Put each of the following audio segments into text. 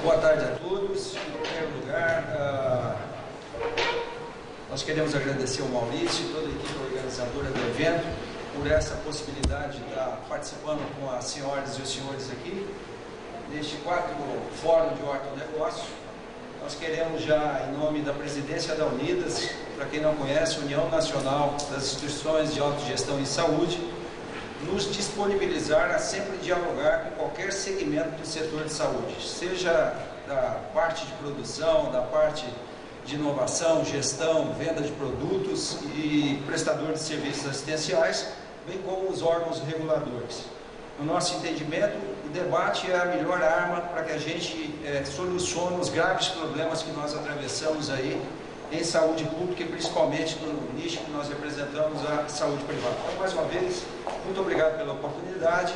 Boa tarde a todos. Em primeiro lugar, nós queremos agradecer ao Maurício e toda a equipe organizadora do evento por essa possibilidade de estar participando com as senhoras e os senhores aqui neste 4º Fórum de Ortonegócio. Nós queremos já, em nome da presidência da Unidas, para quem não conhece, União Nacional das Instituições de Autogestão em Saúde, nos disponibilizar a sempre dialogar com qualquer segmento do setor de saúde, seja da parte de produção, da parte de inovação, gestão, venda de produtos e prestador de serviços assistenciais, bem como os órgãos reguladores. No nosso entendimento, o debate é a melhor arma para que a gente solucione os graves problemas que nós atravessamos aí em saúde pública e principalmente no nicho que nós representamos, a saúde privada. Então, mais uma vez, muito obrigado pela oportunidade.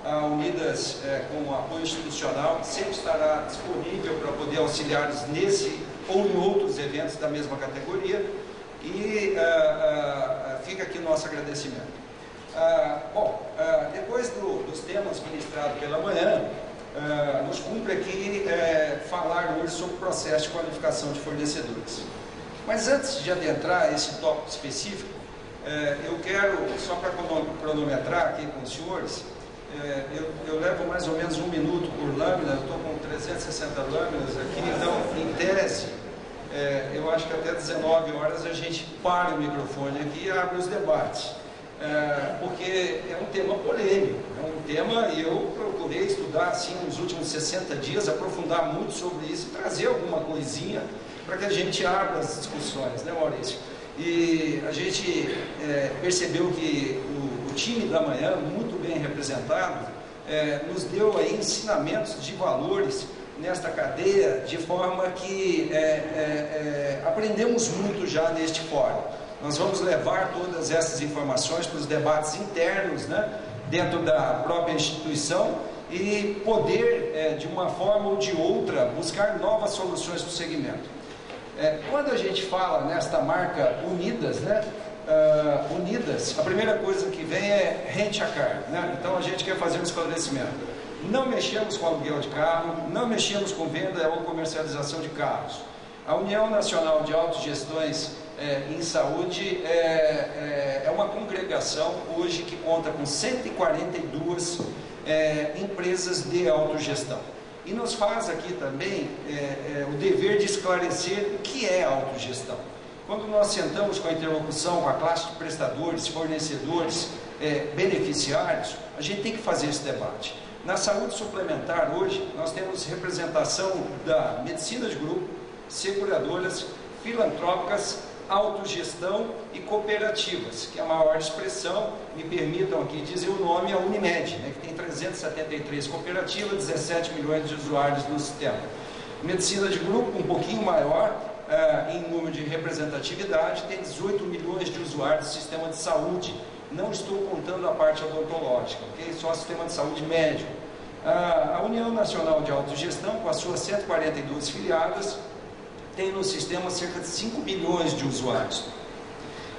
A Unidas, com o apoio institucional, sempre estará disponível para poder auxiliá-los nesse ou em outros eventos da mesma categoria e fica aqui o nosso agradecimento. Depois dos temas ministrados pela manhã, nos cumpre aqui falar hoje sobre o processo de qualificação de fornecedores. Mas antes de adentrar esse tópico específico, eu quero, só para cronometrar aqui com os senhores, eu levo mais ou menos 1 minuto por lâmina, eu estou com 360 lâminas aqui, então, em tese, eu acho que até 19 horas a gente para o microfone aqui e abre os debates. Porque é um tema polêmico, é um tema, e eu procurei estudar assim nos últimos 60 dias, aprofundar muito sobre isso e trazer alguma coisinha para que a gente abra as discussões, né, Maurício? E a gente percebeu que o time da manhã, muito bem representado, nos deu aí ensinamentos de valores nesta cadeia, de forma que aprendemos muito já neste fórum. Nós vamos levar todas essas informações para os debates internos, né, dentro da própria instituição e poder, de uma forma ou de outra, buscar novas soluções para o segmento. Quando a gente fala nesta marca Unidas, né, Unidas, a primeira coisa que vem é rent a car, né? Então a gente quer fazer um esclarecimento. Não mexemos com aluguel de carro, não mexemos com venda ou comercialização de carros. A União Nacional de Autogestões em Saúde é uma congregação hoje que conta com 142 empresas de autogestão. E nos faz aqui também o dever de esclarecer o que é autogestão. Quando nós sentamos com a interlocução com a classe de prestadores, fornecedores, beneficiários, a gente tem que fazer esse debate. Na saúde suplementar hoje, nós temos representação da medicina de grupo, seguradoras, filantrópicas, autogestão e cooperativas, que é a maior expressão, me permitam aqui dizer o nome, a Unimed, né, que tem 373 cooperativas, 17 milhões de usuários no sistema. Medicina de grupo, um pouquinho maior, em número de representatividade, tem 18 milhões de usuários do sistema de saúde. Não estou contando a parte odontológica, okay? Só o sistema de saúde médio. A União Nacional de Autogestão, com as suas 142 filiadas, tem no sistema cerca de 5 milhões de usuários.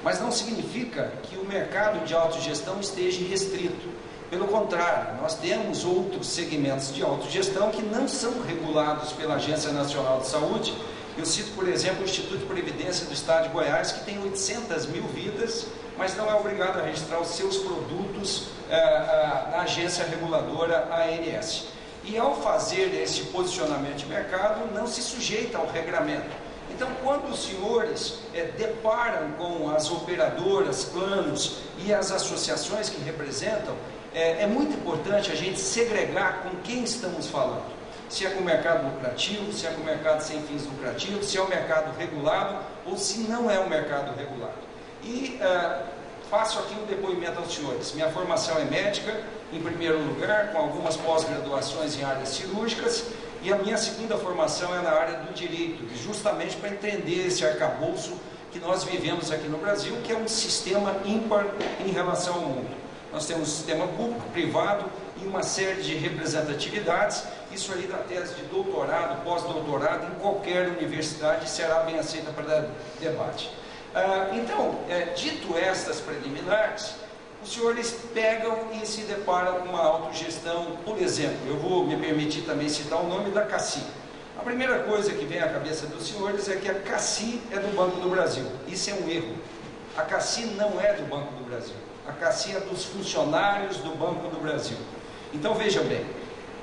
Mas não significa que o mercado de autogestão esteja restrito. Pelo contrário, nós temos outros segmentos de autogestão que não são regulados pela Agência Nacional de Saúde. Eu cito, por exemplo, o Instituto de Previdência do Estado de Goiás, que tem 800 mil vidas, mas não é obrigado a registrar os seus produtos na agência reguladora ANS. E ao fazer esse posicionamento de mercado, não se sujeita ao regramento. Então, quando os senhores deparam com as operadoras, planos e as associações que representam, é muito importante a gente segregar com quem estamos falando. Se é com o mercado lucrativo, se é com o mercado sem fins lucrativos, se é o mercado regulado ou se não é o mercado regulado. E faço aqui um depoimento aos senhores. Minha formação é médica, em primeiro lugar, com algumas pós-graduações em áreas cirúrgicas, e a minha segunda formação é na área do direito, justamente para entender esse arcabouço que nós vivemos aqui no Brasil, que é um sistema ímpar em relação ao mundo. Nós temos um sistema público, privado e uma série de representatividades. Isso aí da tese de doutorado, pós-doutorado, em qualquer universidade será bem aceita para debate. Então, dito estas preliminares, os senhores pegam e se deparam com uma autogestão, por exemplo, eu vou me permitir também citar o nome da CACI. A primeira coisa que vem à cabeça dos senhores é que a CACI é do Banco do Brasil. Isso é um erro. A CACI não é do Banco do Brasil. A CACI é dos funcionários do Banco do Brasil. Então vejam bem,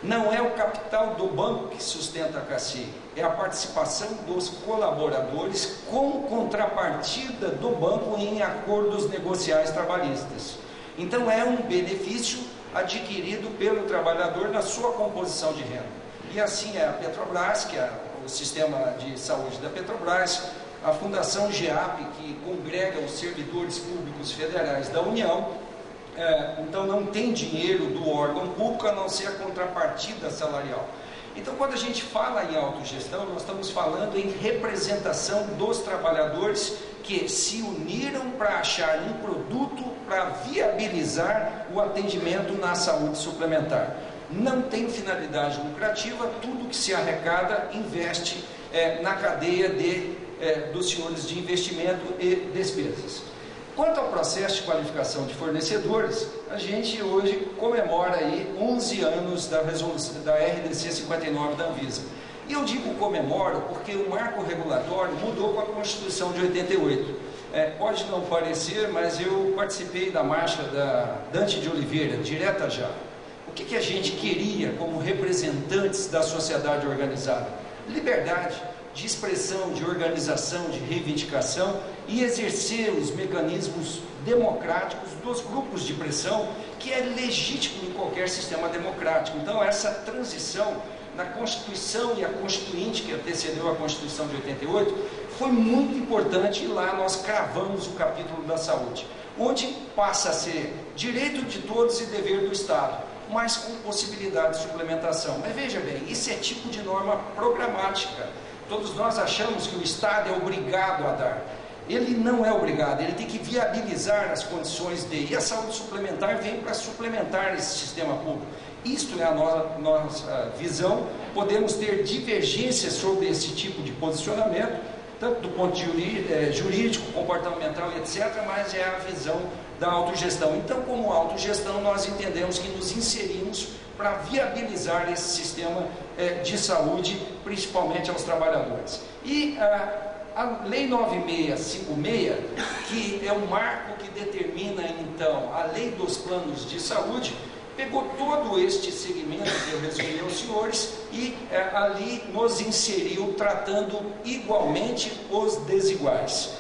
não é o capital do banco que sustenta a CACI, é a participação dos colaboradores com contrapartida do banco em acordos negociais trabalhistas. Então é um benefício adquirido pelo trabalhador na sua composição de renda. E assim é a Petrobras, que é o sistema de saúde da Petrobras, a Fundação GEAP, que congrega os servidores públicos federais da União. Então não tem dinheiro do órgão público a não ser a contrapartida salarial. Então quando a gente fala em autogestão, nós estamos falando em representação dos trabalhadores que se uniram para achar um produto para viabilizar o atendimento na saúde suplementar. Não tem finalidade lucrativa, tudo que se arrecada investe na cadeia dos senhores de investimento e despesas. Quanto ao processo de qualificação de fornecedores, a gente hoje comemora aí 11 anos da resolução da RDC 59 da Anvisa. E eu digo comemoro porque o marco regulatório mudou com a Constituição de 88. Pode não parecer, mas eu participei da marcha da Dante de Oliveira, direta já. O que a gente queria como representantes da sociedade organizada? Liberdade de expressão, de organização, de reivindicação e exercer os mecanismos democráticos dos grupos de pressão, que é legítimo em qualquer sistema democrático. Então essa transição na Constituição e a Constituinte, que antecedeu a Constituição de 88, foi muito importante, e lá nós cravamos o capítulo da saúde, onde passa a ser direito de todos e dever do Estado, mas com possibilidade de suplementação. Mas veja bem, isso é tipo de norma programática. Todos nós achamos que o Estado é obrigado a dar. Ele não é obrigado, ele tem que viabilizar as condições de... E a saúde suplementar vem para suplementar esse sistema público. Isto é a nossa visão. Podemos ter divergências sobre esse tipo de posicionamento, tanto do ponto jurídico, comportamental, etc., mas é a visão da autogestão. Então, como autogestão, nós entendemos que nos inserimos para viabilizar esse sistema de saúde, principalmente aos trabalhadores. E a Lei 9656, que é o marco que determina, então, a Lei dos Planos de Saúde, pegou todo este segmento que eu resumi aos senhores e ali nos inseriu, tratando igualmente os desiguais.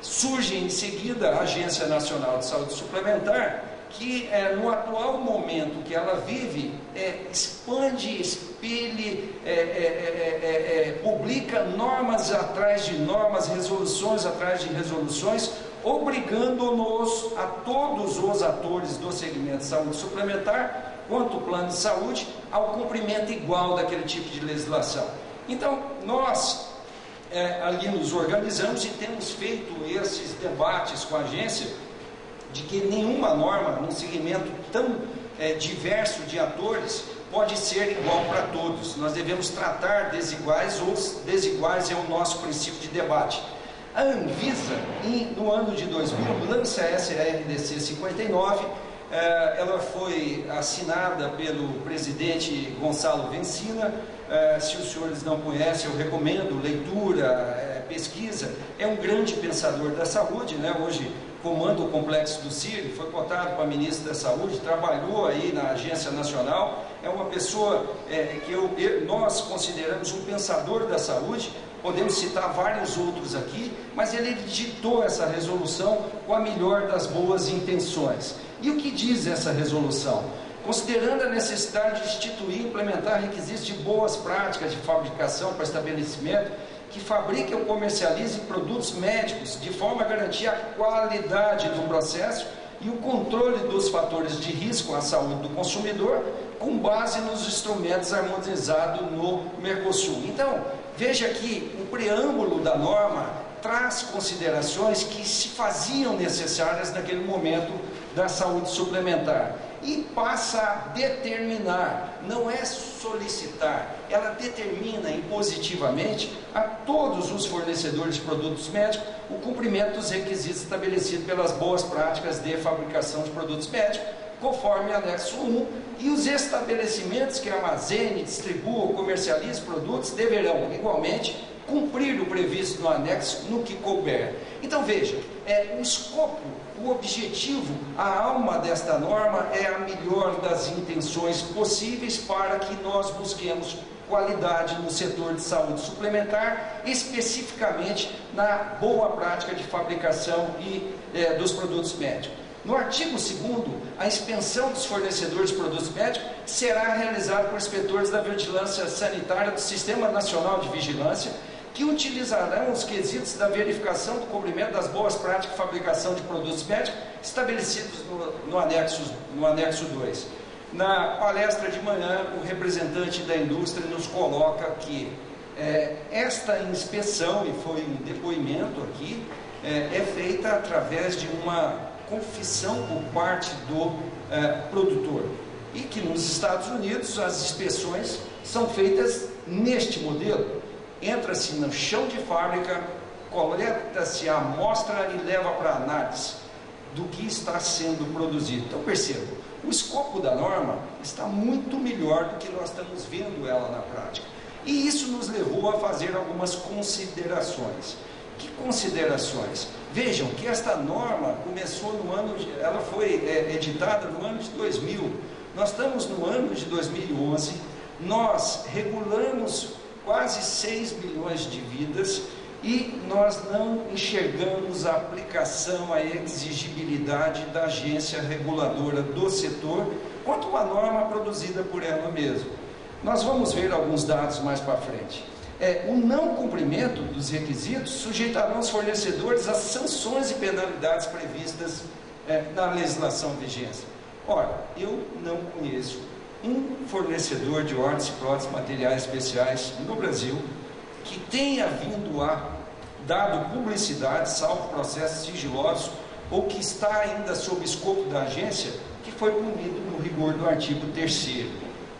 Surge em seguida a Agência Nacional de Saúde Suplementar, que no atual momento que ela vive, expande, expele, publica normas atrás de normas, resoluções atrás de resoluções, obrigando-nos, a todos os atores do segmento de saúde suplementar, quanto o plano de saúde, ao cumprimento igual daquele tipo de legislação. Então, nós ali nos organizamos e temos feito esses debates com a agência, de que nenhuma norma, num segmento tão diverso de atores, pode ser igual para todos. Nós devemos tratar desiguais, os desiguais é o nosso princípio de debate. A Anvisa, no ano de 2000, lança essa RDC 59, ela foi assinada pelo presidente Gonçalo Vencina. Se os senhores não conhecem, eu recomendo leitura, pesquisa. É um grande pensador da saúde, né? Hoje comanda o complexo do CIR, foi cotado para ministro da Saúde, trabalhou aí na Agência Nacional, é uma pessoa que nós consideramos um pensador da saúde. Podemos citar vários outros aqui, mas ele ditou essa resolução com a melhor das boas intenções. E o que diz essa resolução? Considerando a necessidade de instituir e implementar requisitos de boas práticas de fabricação para estabelecimento que fabriquem ou comercializem produtos médicos de forma a garantir a qualidade do processo e o controle dos fatores de risco à saúde do consumidor, com base nos instrumentos harmonizados no Mercosul. Então, veja que o preâmbulo da norma traz considerações que se faziam necessárias naquele momento da saúde suplementar e passa a determinar, não é solicitar, ela determina impositivamente a todos os fornecedores de produtos médicos o cumprimento dos requisitos estabelecidos pelas boas práticas de fabricação de produtos médicos, conforme anexo 1, e os estabelecimentos que armazenem, distribuam, comercializem produtos deverão, igualmente, cumprir o previsto no anexo no que couber. Então veja, o escopo, o objetivo, a alma desta norma é a melhor das intenções possíveis para que nós busquemos qualidade no setor de saúde suplementar, especificamente na boa prática de fabricação dos produtos médicos. No artigo 2º, a inspeção dos fornecedores de produtos médicos será realizada por inspetores da vigilância sanitária do Sistema Nacional de Vigilância, que utilizarão os quesitos da verificação do cumprimento das boas práticas de fabricação de produtos médicos estabelecidos no anexo 2. Na palestra de manhã, o representante da indústria nos coloca que esta inspeção, e foi um depoimento aqui, é feita através de uma confissão por parte do produtor, e que nos Estados Unidos as inspeções são feitas neste modelo. Entra-se no chão de fábrica, coleta-se a amostra e leva para análise do que está sendo produzido. Então perceba, o escopo da norma está muito melhor do que nós estamos vendo ela na prática. E isso nos levou a fazer algumas considerações. Que considerações? Vejam que esta norma começou ela foi editada no ano de 2000. Nós estamos no ano de 2011, nós regulamos quase 6 milhões de vidas e nós não enxergamos a aplicação, a exigibilidade da agência reguladora do setor quanto à norma produzida por ela mesma. Nós vamos ver alguns dados mais para frente. O não cumprimento dos requisitos sujeitarão os fornecedores a sanções e penalidades previstas na legislação vigente. Ora, eu não conheço um fornecedor de órtese, próteses, materiais especiais no Brasil que tenha vindo a dado publicidade, salvo processos sigilosos, ou que está ainda sob escopo da agência, que foi punido no rigor do artigo 3º.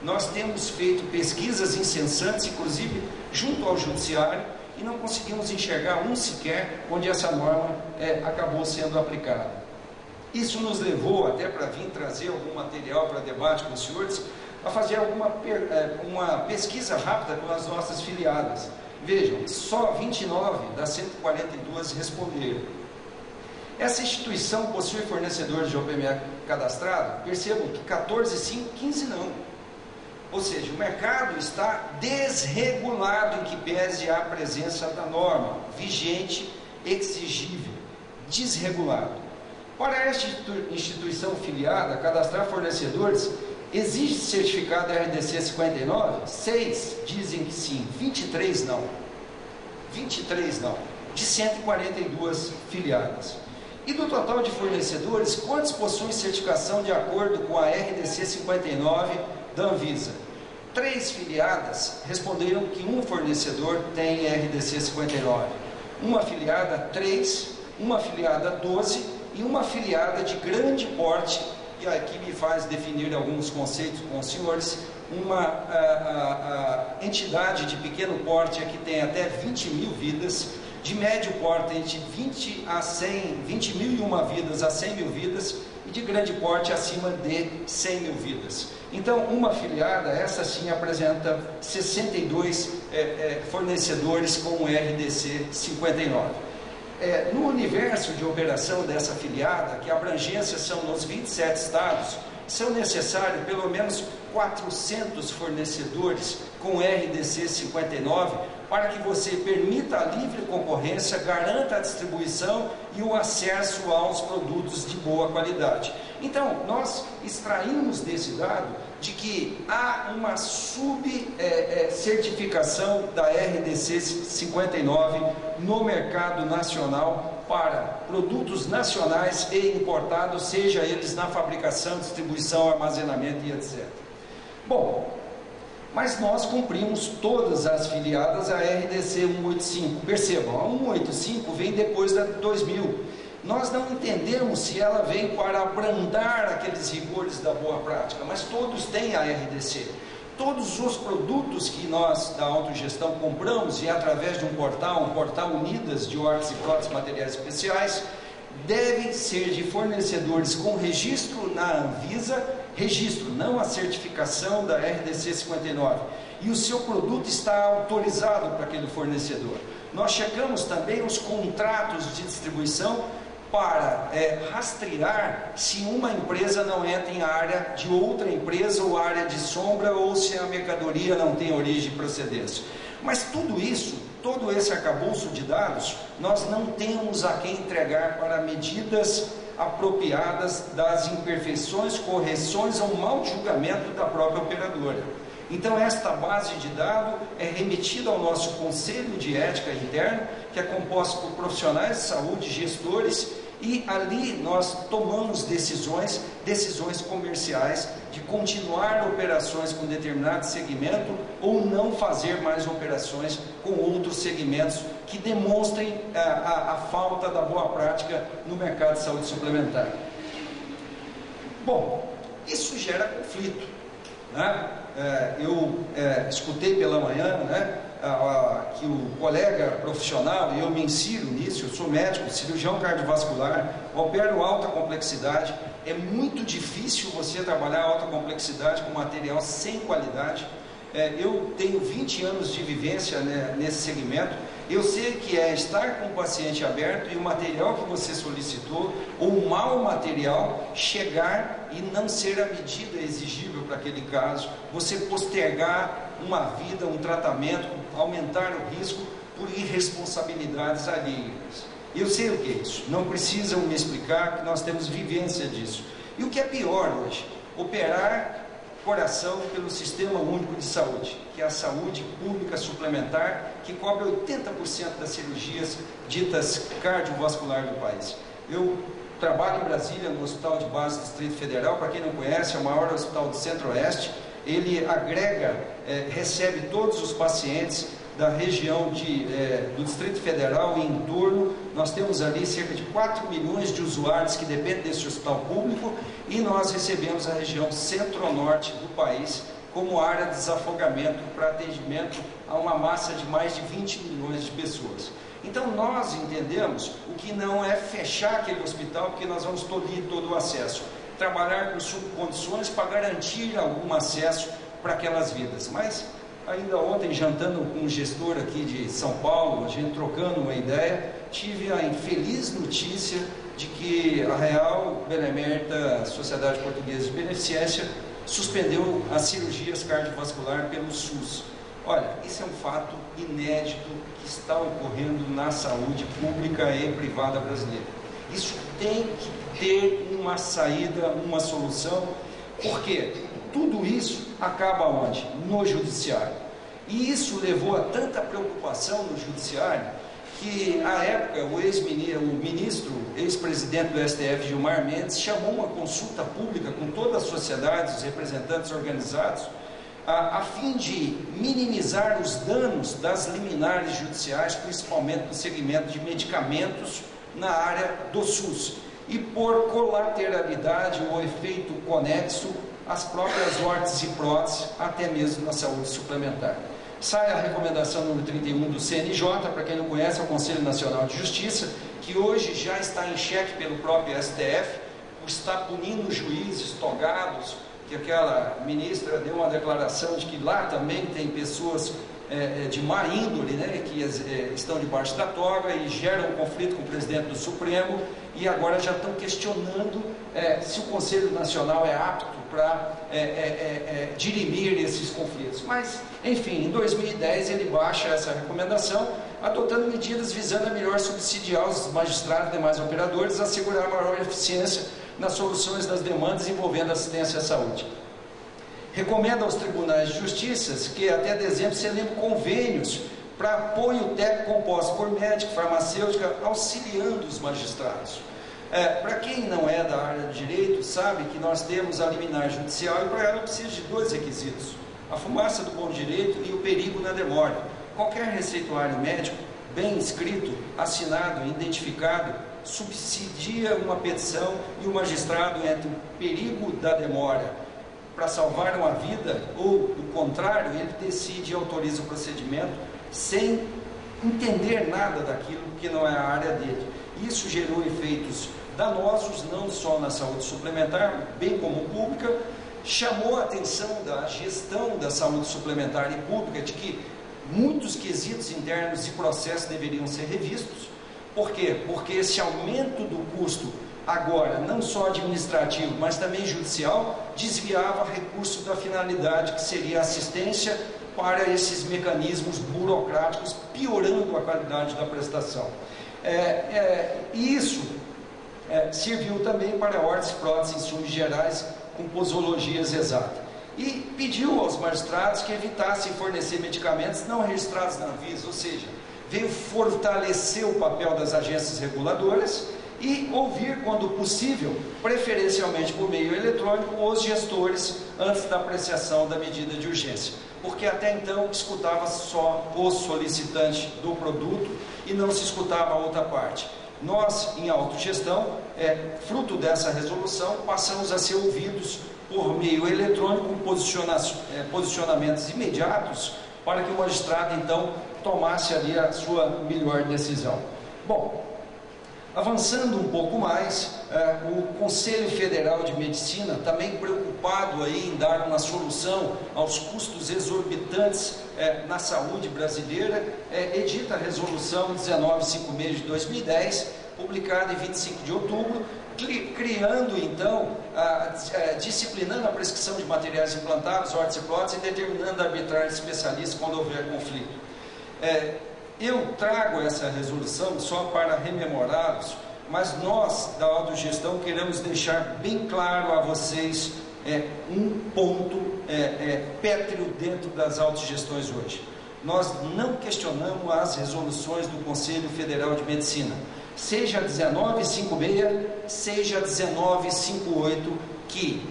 Nós temos feito pesquisas incessantes, inclusive junto ao judiciário, e não conseguimos enxergar um sequer onde essa norma acabou sendo aplicada. Isso nos levou, até para vir trazer algum material para debate com os senhores, a fazer uma pesquisa rápida com as nossas filiadas. Vejam, só 29 das 142 responderam. Essa instituição possui fornecedores de OPME cadastrado? Percebam que 14 sim, 15 não. Ou seja, o mercado está desregulado em que pese a presença da norma vigente, exigível, desregulado. Para esta instituição filiada, cadastrar fornecedores exige certificado RDC 59? 6 dizem que sim, 23 não. 23 não, de 142 filiadas. E do total de fornecedores, quantos possuem certificação de acordo com a RDC 59 da Anvisa? 3 filiadas responderam que um fornecedor tem RDC 59. Uma afiliada 3, uma afiliada 12 e uma afiliada de grande porte, e aqui me faz definir alguns conceitos com os senhores. Uma entidade de pequeno porte que tem até 20 mil vidas, de médio porte entre 20 mil e uma vidas a 100 mil vidas, e de grande porte acima de 100 mil vidas. Então, uma afiliada, essa sim apresenta 62 fornecedores com o RDC 59. No universo de operação dessa afiliada, que a abrangência são nos 27 estados, são necessários pelo menos 400 fornecedores com RDC 59 para que você permita a livre concorrência, garanta a distribuição e o acesso aos produtos de boa qualidade. Então, nós extraímos desse dado de que há uma certificação da RDC 59 no mercado nacional para produtos nacionais e importados, seja eles na fabricação, distribuição, armazenamento e etc. Bom, mas nós cumprimos todas as filiadas à RDC 185. Percebam, a 185 vem depois da 2000. Nós não entendemos se ela vem para abrandar aqueles rigores da boa prática, mas todos têm a RDC. Todos os produtos que nós da autogestão compramos, e através de um portal Unidas de órtese e próteses materiais especiais, devem ser de fornecedores com registro na Anvisa, registro, não a certificação da RDC 59, e o seu produto está autorizado para aquele fornecedor. Nós checamos também os contratos de distribuição para rastrear se uma empresa não entra em área de outra empresa ou área de sombra, ou se a mercadoria não tem origem e procedência. Mas tudo isso, todo esse arcabouço de dados, nós não temos a quem entregar para medidas apropriadas das imperfeições, correções ou mau julgamento da própria operadora. Então esta base de dados é remetida ao nosso Conselho de Ética Interno, que é composto por profissionais de saúde, gestores, e ali nós tomamos decisões comerciais de continuar operações com determinado segmento ou não fazer mais operações com outros segmentos que demonstrem a falta da boa prática no mercado de saúde suplementar. Bom, isso gera conflito, né? Eu escutei pela manhã, né, que o colega profissional, e eu me insiro nisso, eu sou médico, cirurgião cardiovascular, opero alta complexidade. É muito difícil você trabalhar alta complexidade com material sem qualidade. Eu tenho 20 anos de vivência, né, nesse segmento. Eu sei que é estar com o paciente aberto e o material que você solicitou, ou um mau material, chegar e não ser a medida exigível para aquele caso, você postergar uma vida, um tratamento, aumentar o risco por irresponsabilidades alheias. Eu sei o que é isso, não precisam me explicar, que nós temos vivência disso. E o que é pior hoje? Operar coração pelo Sistema Único de Saúde, que é a saúde pública suplementar, que cobre 80% das cirurgias ditas cardiovascular do país. Eu trabalho em Brasília, no Hospital de Base do Distrito Federal. Para quem não conhece, é o maior hospital do Centro-Oeste. Ele agrega, recebe todos os pacientes da região do Distrito Federal e em torno. Nós temos ali cerca de 4 milhões de usuários que dependem desse hospital público, e nós recebemos a região centro-norte do país como área de desafogamento para atendimento a uma massa de mais de 20 milhões de pessoas. Então nós entendemos o que não é fechar aquele hospital, porque nós vamos tolir todo o acesso, trabalhar com subcondições para garantir algum acesso para aquelas vidas. Mas ainda ontem, jantando com um gestor aqui de São Paulo, a gente trocando uma ideia, tive a infeliz notícia de que a Real Benemérita Sociedade Portuguesa de Beneficência suspendeu as cirurgias cardiovasculares pelo SUS. Olha, isso é um fato inédito que está ocorrendo na saúde pública e privada brasileira. Isso tem que ter uma saída, uma solução, porque tudo isso acaba onde? No judiciário. E isso levou a tanta preocupação no judiciário que, à época, o ex-presidente do STF, Gilmar Mendes, chamou uma consulta pública com toda a sociedade, os representantes organizados, a fim de minimizar os danos das liminares judiciais, principalmente no segmento de medicamentos na área do SUS, e por colateralidade ou efeito conexo, as próprias órteses e próteses, até mesmo na saúde suplementar. Sai a recomendação número 31 do CNJ, para quem não conhece, é o Conselho Nacional de Justiça, que hoje já está em xeque pelo próprio STF, por estar punindo juízes togados, que aquela ministra deu uma declaração de que lá também tem pessoas de má índole, né, que estão debaixo da toga e geram um conflito com o presidente do Supremo, e agora já estão questionando se o Conselho Nacional é apto para dirimir esses conflitos. Mas, enfim, em 2010 ele baixa essa recomendação, adotando medidas visando a melhor subsidiar os magistrados e demais operadores, assegurar maior eficiência nas soluções das demandas envolvendo assistência à saúde. Recomenda aos tribunais de justiça que até dezembro celebrem convênios para apoio técnico composto por médico, farmacêutica, auxiliando os magistrados. Para quem não é da área de direito, sabe que nós temos a liminar judicial, e para ela precisa de 2 requisitos: a fumaça do bom direito e o perigo na demora. Qualquer receituário médico, bem escrito, assinado, identificado, subsidia uma petição, e o magistrado, entre o perigo da demora para salvar uma vida, ou do contrário, ele decide e autoriza o procedimento sem entender nada daquilo que não é a área dele. Isso gerou efeitos danosos, não só na saúde suplementar, bem como pública. Chamou a atenção da gestão da saúde suplementar e pública de que muitos quesitos internos e processos deveriam ser revistos. Por quê? Porque esse aumento do custo, agora, não só administrativo, mas também judicial, desviava recurso da finalidade que seria assistência para esses mecanismos burocráticos, piorando a qualidade da prestação. E isso serviu também para órteses, próteses, insumos gerais com posologias exatas. E pediu aos magistrados que evitassem fornecer medicamentos não registrados na Anvisa, ou seja, veio fortalecer o papel das agências reguladoras e ouvir, quando possível, preferencialmente por meio eletrônico, os gestores antes da apreciação da medida de urgência, porque até então escutava só o solicitante do produto e não se escutava a outra parte. Nós, em autogestão, fruto dessa resolução, passamos a ser ouvidos por meio eletrônico, com posicionamentos imediatos, para que o magistrado, então, tomasse ali a sua melhor decisão. Bom, avançando um pouco mais, o Conselho Federal de Medicina, também preocupado aí em dar uma solução aos custos exorbitantes na saúde brasileira, edita a Resolução 1956 de 2010, publicada em 25 de outubro, criando então, disciplinando a prescrição de materiais implantados, órteses e próteses, e determinando a arbitragem de especialistas quando houver conflito. Eu trago essa resolução só para rememorá-los, mas nós, da autogestão, queremos deixar bem claro a vocês um ponto pétreo dentro das autogestões hoje. Nós não questionamos as resoluções do Conselho Federal de Medicina, seja a 1956, seja a 1958, que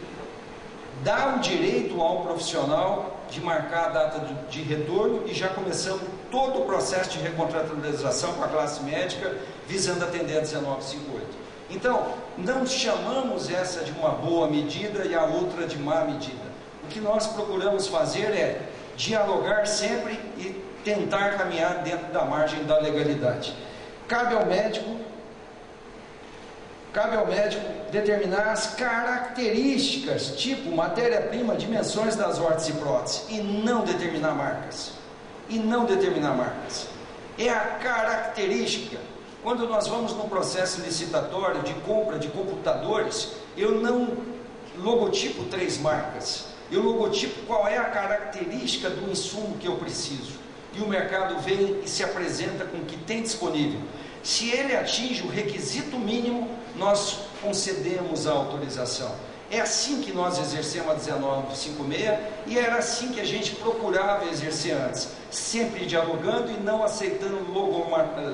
dá o direito ao profissional de marcar a data de retorno, e já começamos todo o processo de recontratualização com a classe médica, visando atender a 1958. Então, não chamamos essa de uma boa medida e a outra de má medida. O que nós procuramos fazer é dialogar sempre e tentar caminhar dentro da margem da legalidade. Cabe ao médico determinar as características, tipo matéria-prima, dimensões das órteses e próteses, e não determinar marcas. É a característica. Quando nós vamos num processo licitatório de compra de computadores, eu não logotipo 3 marcas, eu logotipo qual é a característica do insumo que eu preciso, e o mercado vem e se apresenta com o que tem disponível. Se ele atinge o requisito mínimo, nós concedemos a autorização. É assim que nós exercemos a 1956, e era assim que a gente procurava exercer antes, sempre dialogando e não aceitando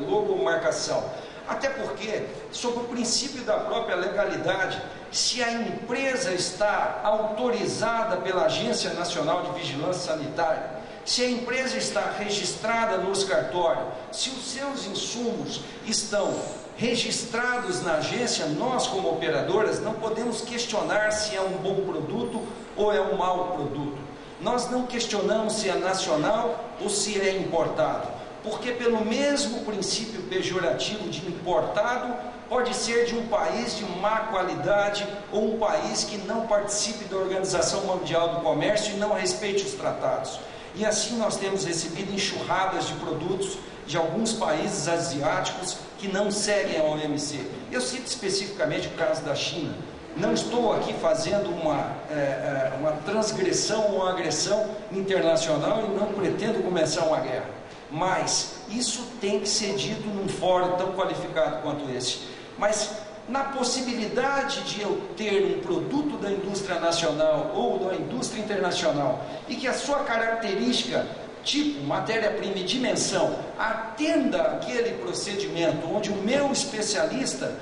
logomarcação. Até porque, sob o princípio da própria legalidade, se a empresa está autorizada pela Agência Nacional de Vigilância Sanitária, se a empresa está registrada nos cartórios, se os seus insumos estão registrados na agência, nós como operadoras não podemos questionar se é um bom produto ou é um mau produto. Nós não questionamos se é nacional ou se é importado, porque pelo mesmo princípio pejorativo de importado, pode ser de um país de má qualidade ou um país que não participe da Organização Mundial do Comércio e não respeite os tratados. E assim nós temos recebido enxurradas de produtos de alguns países asiáticos que não seguem a OMC. Eu cito especificamente o caso da China. Não estou aqui fazendo uma transgressão ou uma agressão internacional e não pretendo começar uma guerra. Mas isso tem que ser dito num fórum tão qualificado quanto esse. Mas na possibilidade de eu ter um produto da indústria nacional ou da indústria internacional e que a sua característica, tipo, matéria-prima e dimensão, atenda aquele procedimento onde o meu especialista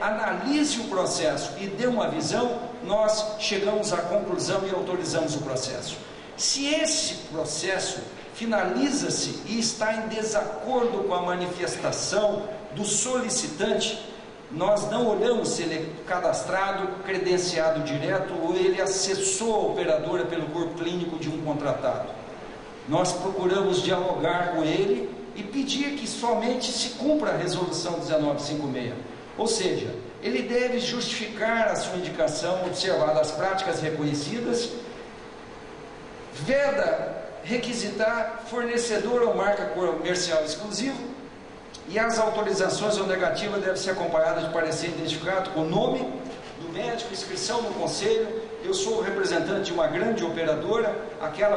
analise o processo e dê uma visão, nós chegamos à conclusão e autorizamos o processo. Se esse processo finaliza-se e está em desacordo com a manifestação do solicitante, nós não olhamos se ele é cadastrado, credenciado direto ou ele acessou a operadora pelo corpo clínico de um contratado. Nós procuramos dialogar com ele e pedir que somente se cumpra a resolução 1956. Ou seja, ele deve justificar a sua indicação observando as práticas reconhecidas, veda requisitar fornecedor ou marca comercial exclusivo, e as autorizações ou negativas devem ser acompanhadas de parecer identificado com o nome do médico, inscrição no conselho. Eu sou o representante de uma grande operadora, aquela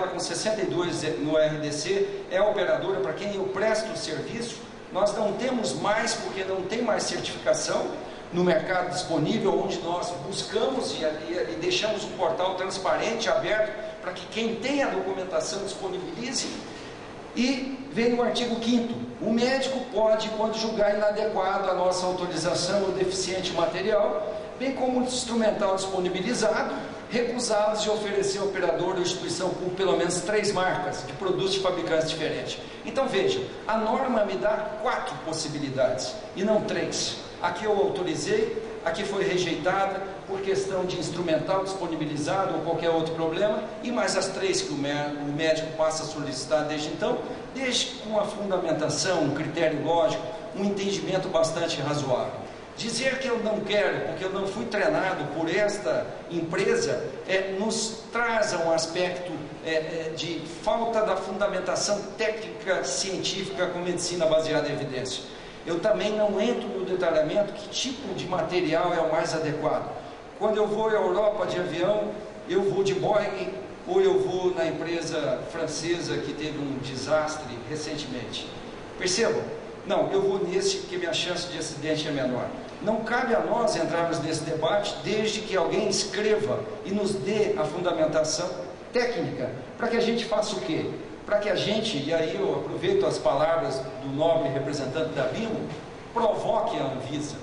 com 62 no RDC, é a operadora para quem eu presto o serviço. Nós não temos mais, porque não tem mais certificação no mercado disponível, onde nós buscamos e deixamos um portal transparente, aberto, para que quem tem a documentação disponibilize. E vem o artigo 5º, o médico pode, quando julgar inadequado a nossa autorização ou deficiente material, bem como o instrumental disponibilizado, recusá-los de oferecer ao operador ou instituição pública pelo menos 3 marcas de produtos de fabricantes diferentes. Então veja, a norma me dá 4 possibilidades e não 3. Aqui eu autorizei, aqui foi rejeitada por questão de instrumental disponibilizado ou qualquer outro problema, e mais as 3 que o médico passa a solicitar desde então, desde com uma fundamentação, um critério lógico, um entendimento bastante razoável. Dizer que eu não quero, porque eu não fui treinado por esta empresa, nos traz um aspecto de falta da fundamentação técnica científica com medicina baseada em evidência. Eu também não entro no detalhamento que tipo de material é o mais adequado. Quando eu vou à Europa de avião, eu vou de Boeing ou eu vou na empresa francesa que teve um desastre recentemente. Percebam? Não, eu vou nesse porque minha chance de acidente é menor. Não cabe a nós entrarmos nesse debate desde que alguém escreva e nos dê a fundamentação técnica para que a gente faça o quê? Para que a gente, e aí eu aproveito as palavras do nobre representante da BIMO, provoque a Anvisa,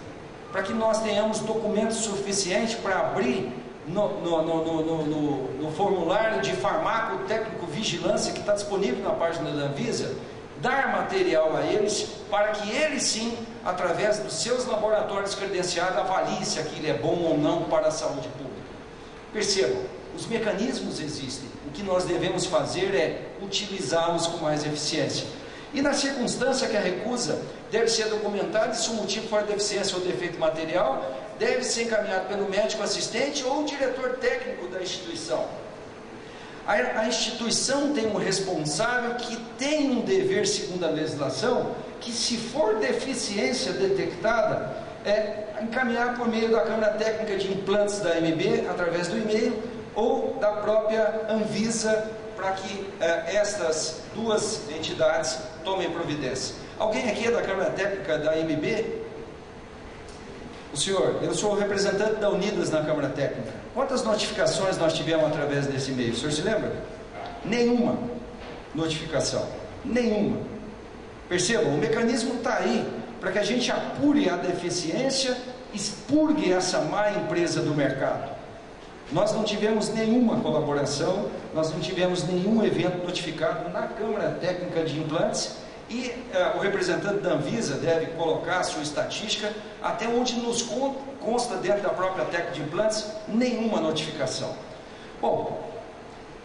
para que nós tenhamos documentos suficientes para abrir no formulário de farmacotécnico-vigilância que está disponível na página da Anvisa, dar material a eles, para que eles sim, através dos seus laboratórios credenciados, avaliem se aquilo é bom ou não para a saúde pública. Percebam, os mecanismos existem, o que nós devemos fazer é utilizá-los com mais eficiência. E na circunstância que a recusa deve ser documentada, e se o motivo for deficiência ou defeito material, deve ser encaminhado pelo médico assistente ou diretor técnico da instituição. A instituição tem um responsável que tem um dever, segundo a legislação, que se for deficiência detectada, encaminhar por meio da Câmara Técnica de Implantes da AMB, através do e-mail, ou da própria Anvisa, para que estas duas entidades tomem providência. Alguém aqui é da Câmara Técnica da AMB? O senhor, eu sou o representante da Unidas na Câmara Técnica. Quantas notificações nós tivemos através desse e-mail? O senhor se lembra? Nenhuma notificação. Nenhuma. Percebam, o mecanismo está aí para que a gente apure a deficiência, expurgue essa má empresa do mercado. Nós não tivemos nenhuma colaboração, nós não tivemos nenhum evento notificado na Câmara Técnica de Implantes, e o representante da Anvisa deve colocar a sua estatística, até onde nos consta dentro da própria técnica de implantes, nenhuma notificação. Bom,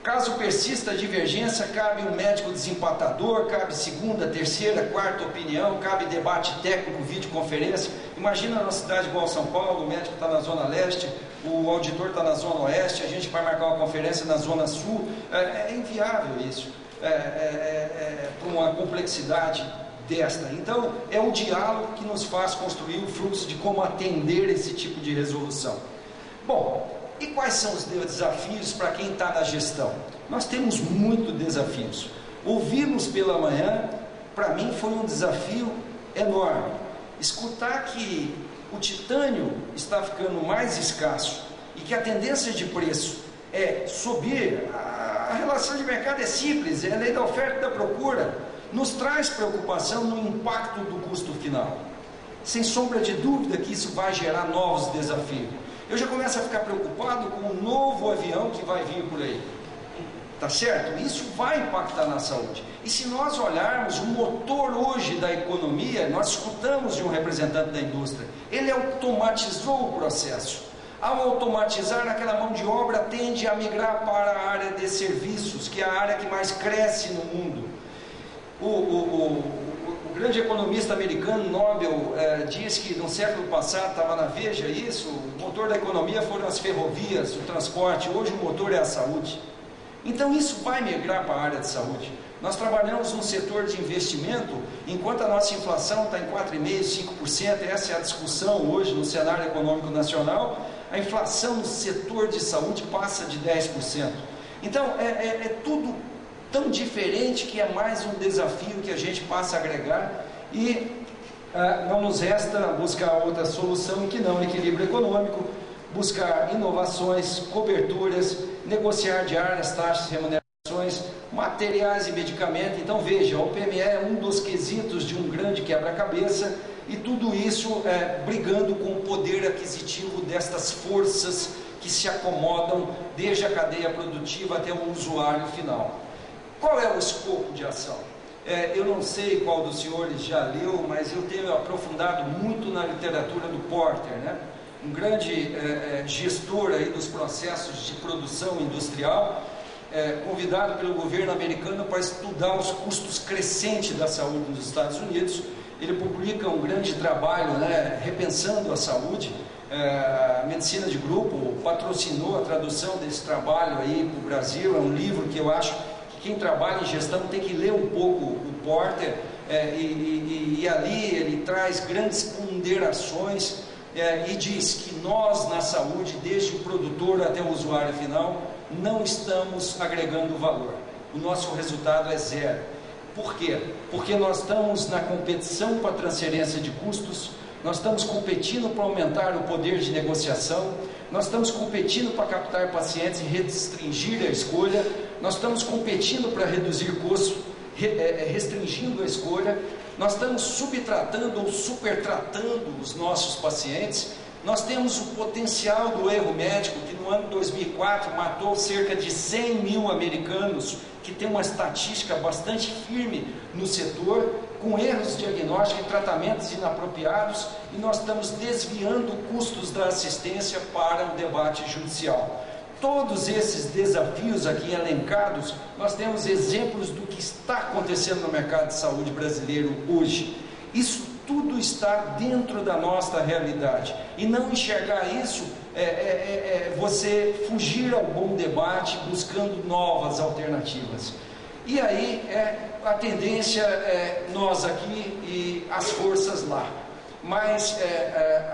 caso persista a divergência, cabe um médico desempatador, cabe segunda, terceira, quarta opinião, cabe debate técnico, videoconferência. Imagina numa cidade igual São Paulo, o médico está na zona leste, o auditor está na zona oeste, a gente vai marcar uma conferência na zona sul. É inviável isso. Por uma complexidade desta. Então, é o diálogo que nos faz construir o fluxo de como atender esse tipo de resolução. Bom, e quais são os desafios para quem está na gestão? Nós temos muitos desafios. Ouvi-los pela manhã, para mim foi um desafio enorme. Escutar que o titânio está ficando mais escasso e que a tendência de preço é subir. A relação de mercado é simples, é a lei da oferta e da procura, nos traz preocupação no impacto do custo final. Sem sombra de dúvida que isso vai gerar novos desafios. Eu já começo a ficar preocupado com o novo avião que vai vir por aí. Tá certo? Isso vai impactar na saúde. E se nós olharmos o motor hoje da economia, nós escutamos de um representante da indústria, ele automatizou o processo. Ao automatizar, aquela mão de obra tende a migrar para a área de serviços, que é a área que mais cresce no mundo. O grande economista americano, Nobel, diz que no século passado, estava na Veja isso, o motor da economia foram as ferrovias, o transporte, hoje o motor é a saúde. Então isso vai migrar para a área de saúde. Nós trabalhamos no setor de investimento, enquanto a nossa inflação está em 4,5%, 5%, essa é a discussão hoje no cenário econômico nacional, a inflação no setor de saúde passa de 10%. Então é tudo tão diferente que é mais um desafio que a gente passa a agregar e não nos resta buscar outra solução que não equilíbrio econômico, buscar inovações, coberturas, negociar diárias, taxas, remunerações, materiais e medicamentos. Então veja, o PME é um dos quesitos de um grande quebra-cabeça e tudo isso brigando com o poder aquisitivo destas forças que se acomodam desde a cadeia produtiva até o usuário final. Qual é o escopo de ação? Eu não sei qual dos senhores já leu, mas eu tenho aprofundado muito na literatura do Porter, né? Um grande gestor aí dos processos de produção industrial, convidado pelo governo americano para estudar os custos crescentes da saúde nos Estados Unidos. Ele publica um grande trabalho, né, repensando a saúde. A Medicina de Grupo patrocinou a tradução desse trabalho aí para o Brasil. É um livro que eu acho que quem trabalha em gestão tem que ler um pouco o Porter, e ali ele traz grandes ponderações e diz que nós na saúde, desde o produtor até o usuário final, não estamos agregando valor. O nosso resultado é zero. Por quê? Porque nós estamos na competição para transferência de custos, nós estamos competindo para aumentar o poder de negociação, nós estamos competindo para captar pacientes e restringir a escolha, nós estamos competindo para reduzir custos, restringindo a escolha, nós estamos subtratando ou supertratando os nossos pacientes. Nós temos o potencial do erro médico, que no ano de 2004 matou cerca de 100 mil americanos, que tem uma estatística bastante firme no setor, com erros diagnósticos e tratamentos inapropriados, e nós estamos desviando custos da assistência para o debate judicial. Todos esses desafios aqui elencados, nós temos exemplos do que está acontecendo no mercado de saúde brasileiro hoje. Isso tudo está dentro da nossa realidade, e não enxergar isso você fugir ao bom debate buscando novas alternativas. E aí a tendência é nós aqui e as forças lá. Mas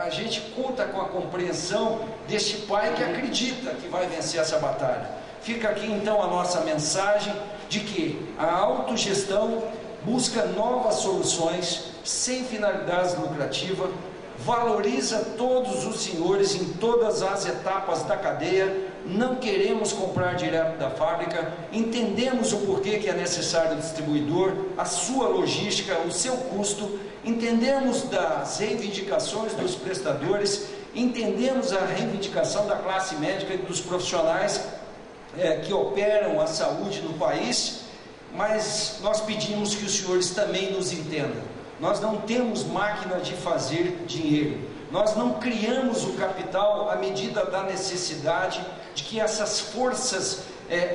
a gente conta com a compreensão deste pai que acredita que vai vencer essa batalha. Fica aqui então a nossa mensagem de que a autogestão busca novas soluções sem finalidades lucrativas, valoriza todos os senhores em todas as etapas da cadeia, não queremos comprar direto da fábrica, entendemos o porquê que é necessário o distribuidor, a sua logística, o seu custo, entendemos das reivindicações dos prestadores, entendemos a reivindicação da classe médica e dos profissionais que operam a saúde no país, mas nós pedimos que os senhores também nos entendam. Nós não temos máquina de fazer dinheiro, nós não criamos o capital à medida da necessidade de que essas forças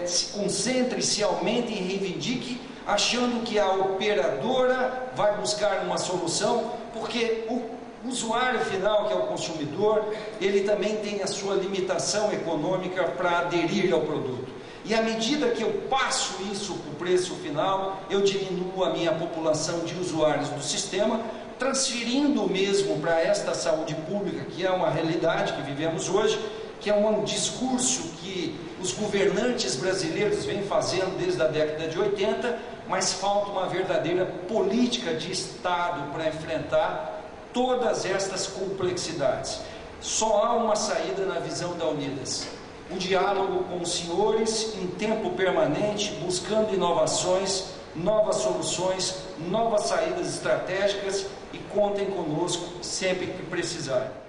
se concentrem, se aumentem e reivindiquem, achando que a operadora vai buscar uma solução, porque o usuário final, que é o consumidor, ele também tem a sua limitação econômica para aderir ao produto. E à medida que eu passo isso para o preço final, eu diminuo a minha população de usuários do sistema, transferindo mesmo para esta saúde pública, que é uma realidade que vivemos hoje, que é um discurso que os governantes brasileiros vêm fazendo desde a década de 80, mas falta uma verdadeira política de Estado para enfrentar todas estas complexidades. Só há uma saída na visão da Unidas: o diálogo com os senhores em tempo permanente, buscando inovações, novas soluções, novas saídas estratégicas, e contem conosco sempre que precisarem.